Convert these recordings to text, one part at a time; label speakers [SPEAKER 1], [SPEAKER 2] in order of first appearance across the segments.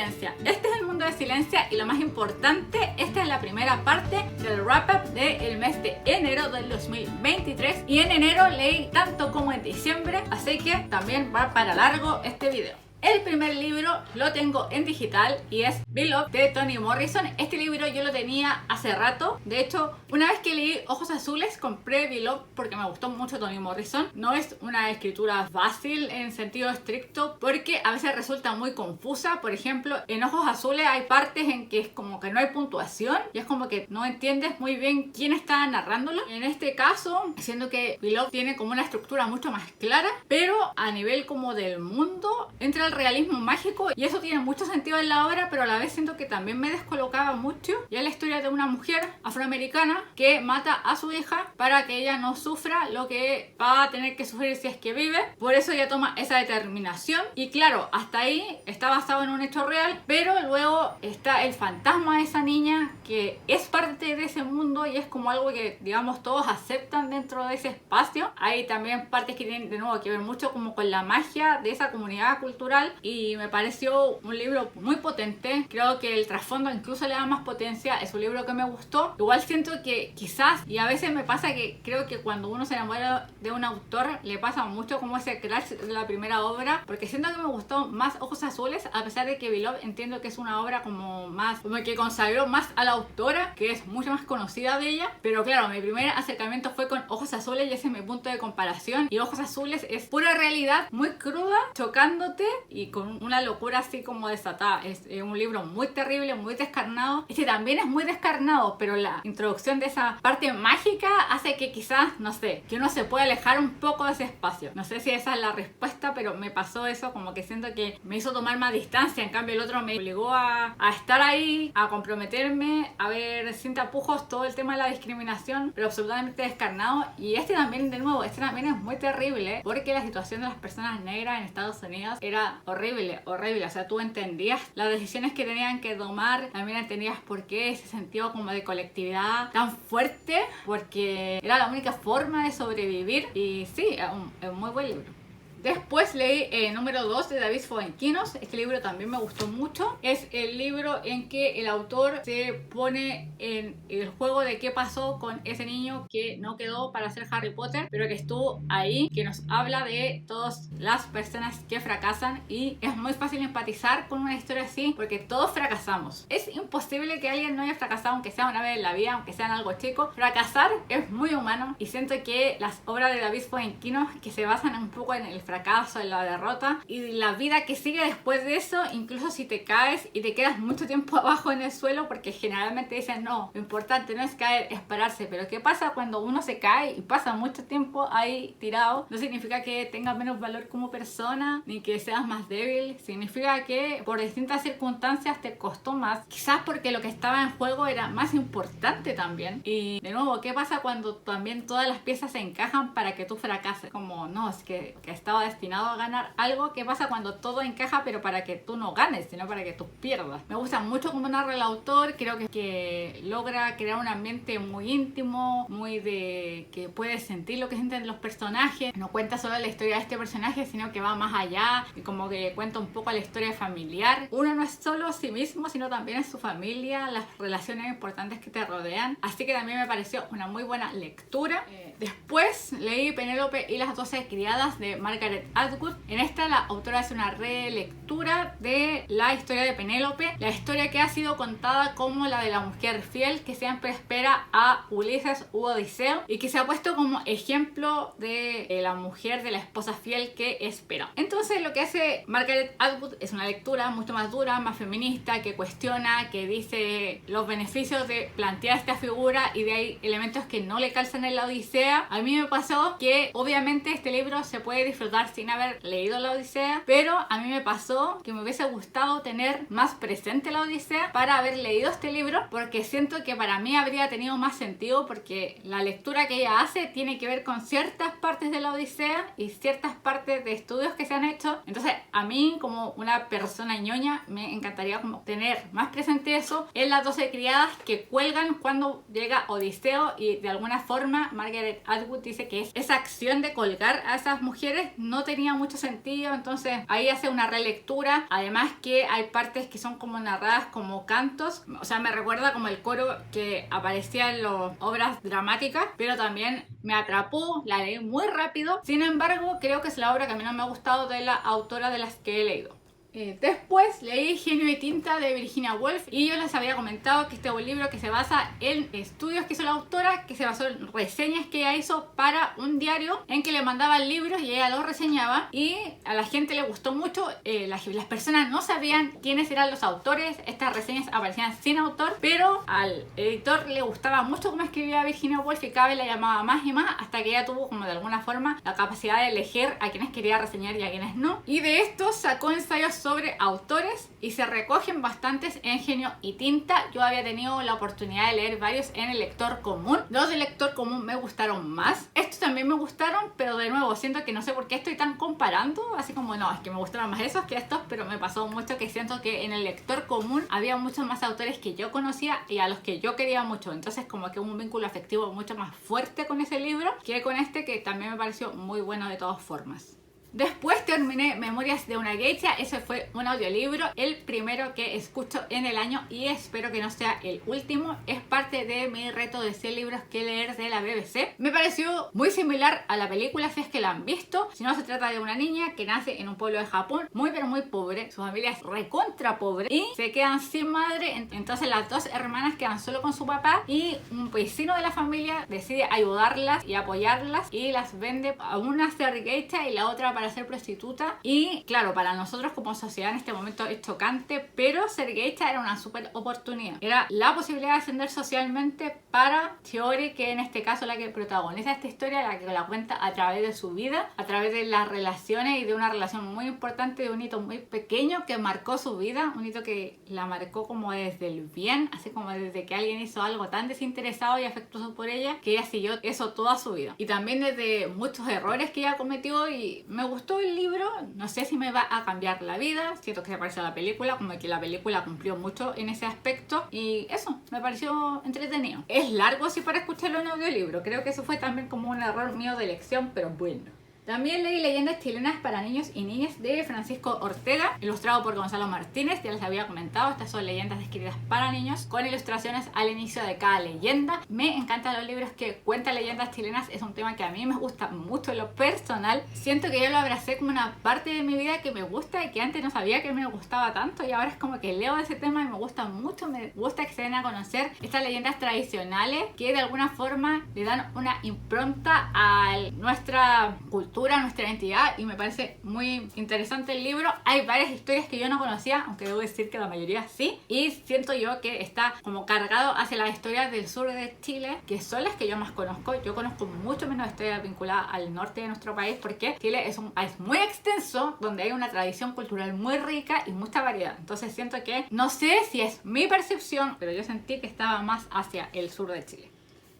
[SPEAKER 1] Silencia. Este es el mundo de Silencia y lo más importante, esta es la primera parte del wrap-up del mes de enero del 2023 y en enero leí tanto como en diciembre, así que también va para largo este video. El primer libro lo tengo en digital y es Beloved de Toni Morrison. Este libro yo lo tenía hace rato. De hecho, una vez que leí Ojos Azules, compré Beloved porque me gustó mucho Toni Morrison. No es una escritura fácil en sentido estricto porque a veces resulta muy confusa. Por ejemplo, en Ojos Azules hay partes en que es como que no hay puntuación y es como que no entiendes muy bien quién está narrándolo. En este caso, siendo que Beloved tiene como una estructura mucho más clara, pero a nivel como del mundo entra el realismo mágico y eso tiene mucho sentido en la obra, pero a la vez siento que también me descolocaba mucho. Y es la historia de una mujer afroamericana que mata a su hija para que ella no sufra lo que va a tener que sufrir si es que vive. Por eso ella toma esa determinación y claro, hasta ahí está basado en un hecho real, pero luego está el fantasma de esa niña que es parte de ese mundo y es como algo que digamos todos aceptan dentro de ese espacio. Hay también partes que tienen de nuevo que ver mucho como con la magia de esa comunidad cultural y me pareció un libro muy potente. Creo que el trasfondo incluso le da más potencia. Es un libro que me gustó. Igual siento que quizás, y a veces me pasa que creo que cuando uno se enamora de un autor le pasa mucho como ese crash de la primera obra, porque siento que me gustó más Ojos Azules, a pesar de que Beloved entiendo que es una obra como más, como que consagró más a la autora, que es mucho más conocida de ella. Pero claro, mi primer acercamiento fue con Ojos Azules y ese es mi punto de comparación. Y Ojos Azules es pura realidad, muy cruda, chocándote y con una locura así como desatada. Es un libro muy terrible, muy descarnado. Este también es muy descarnado, pero la introducción de esa parte mágica hace que quizás, no sé, que uno se pueda alejar un poco de ese espacio. No sé si esa es la respuesta, pero me pasó eso, como que siento que me hizo tomar más distancia. En cambio el otro me obligó a estar ahí, a comprometerme, a ver sin tapujos todo el tema de la discriminación, pero absolutamente descarnado. Y este también, de nuevo, este también es muy terrible, porque la situación de las personas negras en Estados Unidos era horrible, horrible. O sea, tú entendías las decisiones que tenían que tomar, también entendías por qué ese sentido como de colectividad tan fuerte, porque era la única forma de sobrevivir. Y sí, es un muy buen libro. Después leí número 2 de David Fuenquinos. Este libro también me gustó mucho. Es el libro en que el autor se pone en el juego de qué pasó con ese niño que no quedó para ser Harry Potter, pero que estuvo ahí, que nos habla de todas las personas que fracasan y es muy fácil empatizar con una historia así porque todos fracasamos. Es imposible que alguien no haya fracasado, aunque sea una vez en la vida, aunque sea en algo chico. Fracasar es muy humano y siento que las obras de David Fuenquinos que se basan un poco en el fracaso, en la derrota y la vida que sigue después de eso, incluso si te caes y te quedas mucho tiempo abajo en el suelo, porque generalmente dicen no, lo importante no es caer, es pararse, pero ¿qué pasa cuando uno se cae y pasa mucho tiempo ahí tirado? No significa que tengas menos valor como persona ni que seas más débil, significa que por distintas circunstancias te costó más, quizás porque lo que estaba en juego era más importante también. Y de nuevo, ¿qué pasa cuando también todas las piezas se encajan para que tú fracases? Como no, es que estaba destinado a ganar algo. ¿Qué pasa cuando todo encaja pero para que tú no ganes, sino para que tú pierdas? Me gusta mucho cómo narra el autor. Creo que logra crear un ambiente muy íntimo, muy de que puedes sentir lo que sienten los personajes. No cuenta solo la historia de este personaje, sino que va más allá y como que cuenta un poco la historia familiar. Uno no es solo sí mismo, sino también es su familia, las relaciones importantes que te rodean. Así que también me pareció una muy buena lectura. Después leí Penélope y las 12 criadas de Margaret Atwood. En esta la autora hace una relectura de la historia de Penélope, la historia que ha sido contada como la de la mujer fiel que siempre espera a Ulises u Odiseo y que se ha puesto como ejemplo de la mujer, de la esposa fiel que espera. Entonces lo que hace Margaret Atwood es una lectura mucho más dura, más feminista, que cuestiona, que dice los beneficios de plantear esta figura y de ahí elementos que no le calzan en la Odisea. A mí me pasó que obviamente este libro se puede disfrutar sin haber leído la Odisea, pero a mí me pasó que me hubiese gustado tener más presente la Odisea para haber leído este libro, porque siento que para mí habría tenido más sentido, porque la lectura que ella hace tiene que ver con ciertas partes de la Odisea y ciertas partes de estudios que se han hecho. Entonces a mí como una persona ñoña me encantaría como tener más presente eso en las 12 criadas que cuelgan cuando llega Odiseo, y de alguna forma Margaret Atwood dice que es esa acción de colgar a esas mujeres no tenía mucho sentido, entonces ahí hace una relectura. Además que hay partes que son como narradas como cantos, o sea, me recuerda como el coro que aparecía en las obras dramáticas, pero también me atrapó, la leí muy rápido. Sin embargo, creo que es la obra que a mí no me ha gustado de la autora de las que he leído. Después leí Genio y Tinta de Virginia Woolf, y yo les había comentado que este es un libro que se basa en estudios que hizo la autora, que se basó en reseñas que ella hizo para un diario en que le mandaban libros y ella los reseñaba, y a la gente le gustó mucho. Las personas no sabían quiénes eran los autores, estas reseñas aparecían sin autor, pero al editor le gustaba mucho cómo escribía Virginia Woolf y cada vez la llamaba más y más, hasta que ella tuvo como de alguna forma la capacidad de elegir a quienes quería reseñar y a quienes no, y de esto sacó ensayos sobre autores y se recogen bastantes en Genio y Tinta. Yo había tenido la oportunidad de leer varios en el lector común. Los del lector común me gustaron más. Estos también me gustaron, pero de nuevo siento que no sé por qué estoy tan comparando, así como no, es que me gustaron más esos que estos, pero me pasó mucho que siento que en el lector común había muchos más autores que yo conocía y a los que yo quería mucho, entonces como que un vínculo afectivo mucho más fuerte con ese libro que con este, que también me pareció muy bueno de todas formas. Después terminé Memorias de una geisha. Ese fue un audiolibro, el primero que escucho en el año y espero que no sea el último. Es parte de mi reto de 100 libros que leer de la BBC. Me pareció muy similar a la película, si es que la han visto. Si no, se trata de una niña que nace en un pueblo de Japón muy pero muy pobre. Su familia es recontra pobre y se quedan sin madre. Entonces las dos hermanas quedan solo con su papá y un vecino de la familia decide ayudarlas y apoyarlas y las vende a una ser geisha y la otra para ser prostituta. Y claro, para nosotros como sociedad en este momento es chocante, pero ser geisha era una súper oportunidad. Era la posibilidad de ascender socialmente para Shiori, que en este caso la que protagoniza esta historia, la que la cuenta a través de su vida, a través de las relaciones y de una relación muy importante, de un hito muy pequeño que marcó su vida, un hito que la marcó como desde el bien, así como desde que alguien hizo algo tan desinteresado y afectuoso por ella, que ella siguió eso toda su vida. Y también desde muchos errores que ella cometió, y me gustó el libro. No sé si me va a cambiar la vida, siento que se parece a la película, como que la película cumplió mucho en ese aspecto y eso, me pareció entretenido. Es largo sí para escucharlo en audiolibro, creo que eso fue también como un error mío de elección, pero bueno. También leí Leyendas chilenas para niños y niñas de Francisco Ortega, ilustrado por Gonzalo Martínez. Ya les había comentado, estas son leyendas escritas para niños con ilustraciones al inicio de cada leyenda. Me encantan los libros que cuentan leyendas chilenas, es un tema que a mí me gusta mucho en lo personal. Siento que yo lo abracé como una parte de mi vida que me gusta y que antes no sabía que me gustaba tanto, y ahora es como que leo ese tema y me gusta mucho. Me gusta que se den a conocer estas leyendas tradicionales que de alguna forma le dan una impronta a nuestra cultura, nuestra identidad, y me parece muy interesante el libro. Hay varias historias que yo no conocía, aunque debo decir que la mayoría sí, y siento yo que está como cargado hacia las historias del sur de Chile, que son las que yo más conozco. Yo conozco mucho menos historias vinculadas al norte de nuestro país, porque Chile es un país muy extenso, donde hay una tradición cultural muy rica y mucha variedad. Entonces siento que, no sé si es mi percepción, pero yo sentí que estaba más hacia el sur de Chile.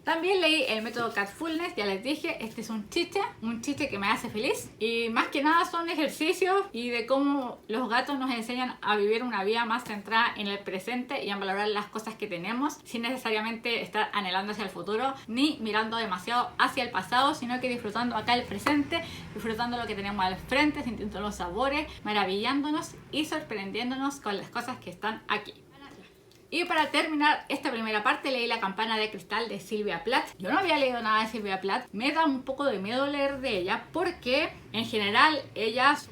[SPEAKER 1] También leí el método Catfulness, ya les dije, este es un chiste que me hace feliz, y más que nada son ejercicios y de cómo los gatos nos enseñan a vivir una vida más centrada en el presente y a valorar las cosas que tenemos sin necesariamente estar anhelando hacia el futuro ni mirando demasiado hacia el pasado, sino que disfrutando acá el presente, disfrutando lo que tenemos al frente, sintiendo los sabores, maravillándonos y sorprendiéndonos con las cosas que están aquí. Y para terminar esta primera parte leí La campana de cristal de Sylvia Plath. Yo no había leído nada de Sylvia Plath. Me da un poco de miedo leer de ella porque en general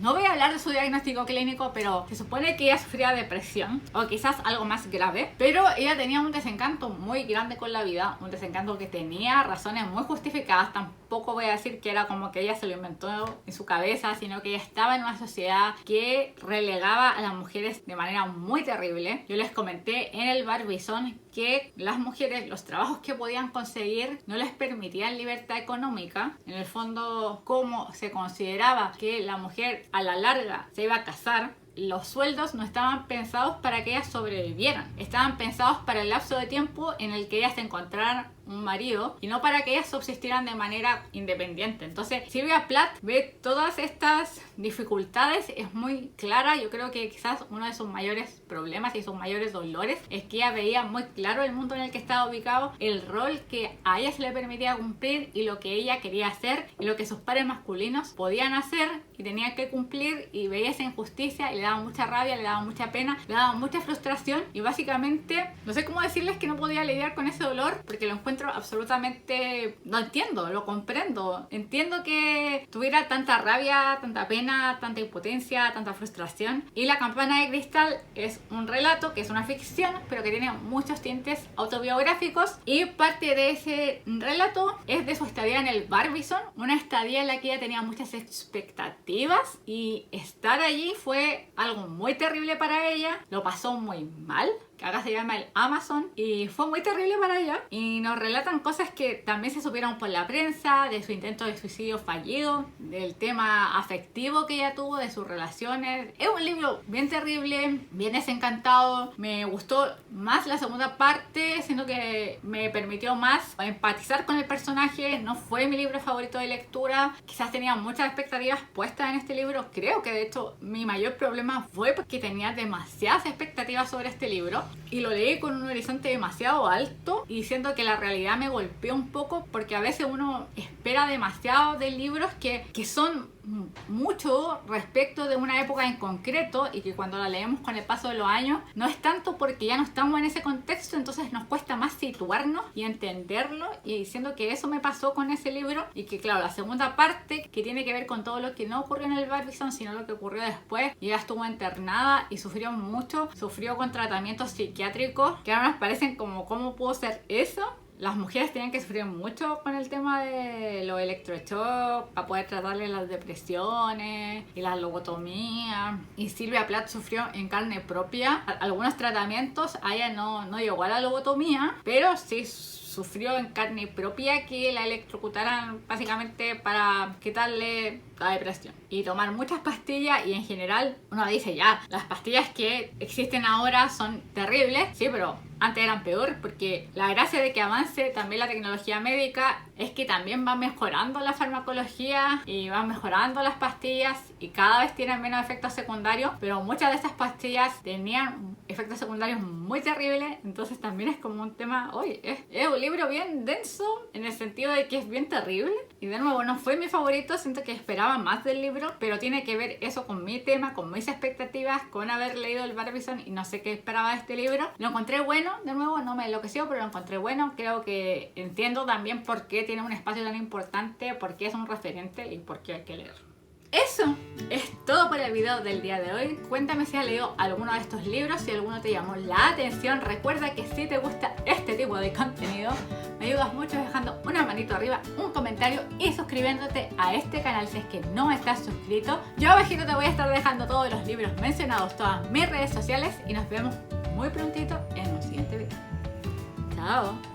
[SPEAKER 1] no voy a hablar de su diagnóstico clínico, pero se supone que ella sufría depresión o quizás algo más grave, pero ella tenía un desencanto muy grande con la vida, un desencanto que tenía razones muy justificadas. Tampoco voy a decir que era como que ella se lo inventó en su cabeza, sino que ella estaba en una sociedad que relegaba a las mujeres de manera muy terrible. Yo les comenté en el Barbizón que las mujeres, los trabajos que podían conseguir no les permitían libertad económica. En el fondo, como se consideraba que la mujer a la larga se iba a casar, los sueldos no estaban pensados para que ellas sobrevivieran, estaban pensados para el lapso de tiempo en el que ellas se encontraran un marido y no para que ellas subsistieran de manera independiente. Entonces Sylvia Plath ve todas estas dificultades, es muy clara. Yo creo que quizás uno de sus mayores problemas y sus mayores dolores es que ella veía muy claro el mundo en el que estaba ubicado, el rol que a ella se le permitía cumplir y lo que ella quería hacer y lo que sus pares masculinos podían hacer y tenían que cumplir, y veía esa injusticia y le daba mucha rabia, le daba mucha pena, le daba mucha frustración, y básicamente no sé cómo decirles que no podía lidiar con ese dolor porque lo encuentro absolutamente, no entiendo, lo comprendo, entiendo que tuviera tanta rabia, tanta pena, tanta impotencia, tanta frustración. Y La campana de cristal es un relato que es una ficción pero que tiene muchos tintes autobiográficos, y parte de ese relato es de su estadía en el Barbizon, una estadía en la que ella tenía muchas expectativas y estar allí fue algo muy terrible para ella, lo pasó muy mal. Acá se llama el Amazon, y fue muy terrible para ella, y nos relatan cosas que también se supieron por la prensa, de su intento de suicidio fallido, del tema afectivo que ella tuvo, de sus relaciones. Es un libro bien terrible, bien desencantado. Me gustó más la segunda parte, siento que me permitió más empatizar con el personaje. No fue mi libro favorito de lectura, quizás tenía muchas expectativas puestas en este libro. Creo que de hecho mi mayor problema fue porque tenía demasiadas expectativas sobre este libro y lo leí con un horizonte demasiado alto, y siento que la realidad me golpeó un poco porque a veces uno espera demasiado de libros que son mucho respecto de una época en concreto, y que cuando la leemos con el paso de los años no es tanto porque ya no estamos en ese contexto, entonces nos cuesta más situarnos y entenderlo, y siento que eso me pasó con ese libro. Y que claro, la segunda parte, que tiene que ver con todo lo que no ocurrió en el Barbizon sino lo que ocurrió después, y ella estuvo internada y sufrió mucho, sufrió con tratamientos psiquiátricos que ahora nos parecen como cómo pudo ser eso. Las mujeres tienen que sufrir mucho con el tema de los electroshocks para poder tratarle las depresiones y la lobotomía. Y Sylvia Plath sufrió en carne propia algunos tratamientos. A ella no llegó a la lobotomía, pero sí sufrió en carne propia que la electrocutaran básicamente para quitarle la depresión. Y tomar muchas pastillas, y en general uno dice ya, las pastillas que existen ahora son terribles, sí, pero antes eran peor, porque la gracia de que avance también la tecnología médica es que también va mejorando la farmacología y van mejorando las pastillas, y cada vez tienen menos efectos secundarios, pero muchas de estas pastillas tenían efectos secundarios muy terribles. Entonces también es como un tema, oye, es un libro bien denso en el sentido de que es bien terrible, y de nuevo no fue mi favorito, siento que esperaba más del libro, pero tiene que ver eso con mi tema, con mis expectativas, con haber leído el Barbizon y no sé qué esperaba de este libro. Lo encontré bueno, de nuevo no me enloqueció, pero lo encontré bueno. Creo que entiendo también por qué tiene un espacio tan importante, por qué es un referente y por qué hay que leer. Eso es todo por el video del día de hoy. Cuéntame si has leído alguno de estos libros, si alguno te llamó la atención. Recuerda que si te gusta este tipo de contenido, me ayudas mucho dejando una manito arriba, un comentario y suscribiéndote a este canal si es que no estás suscrito. Yo abajito te voy a estar dejando todos los libros mencionados, todas mis redes sociales, y nos vemos muy prontito en un siguiente video. Chao.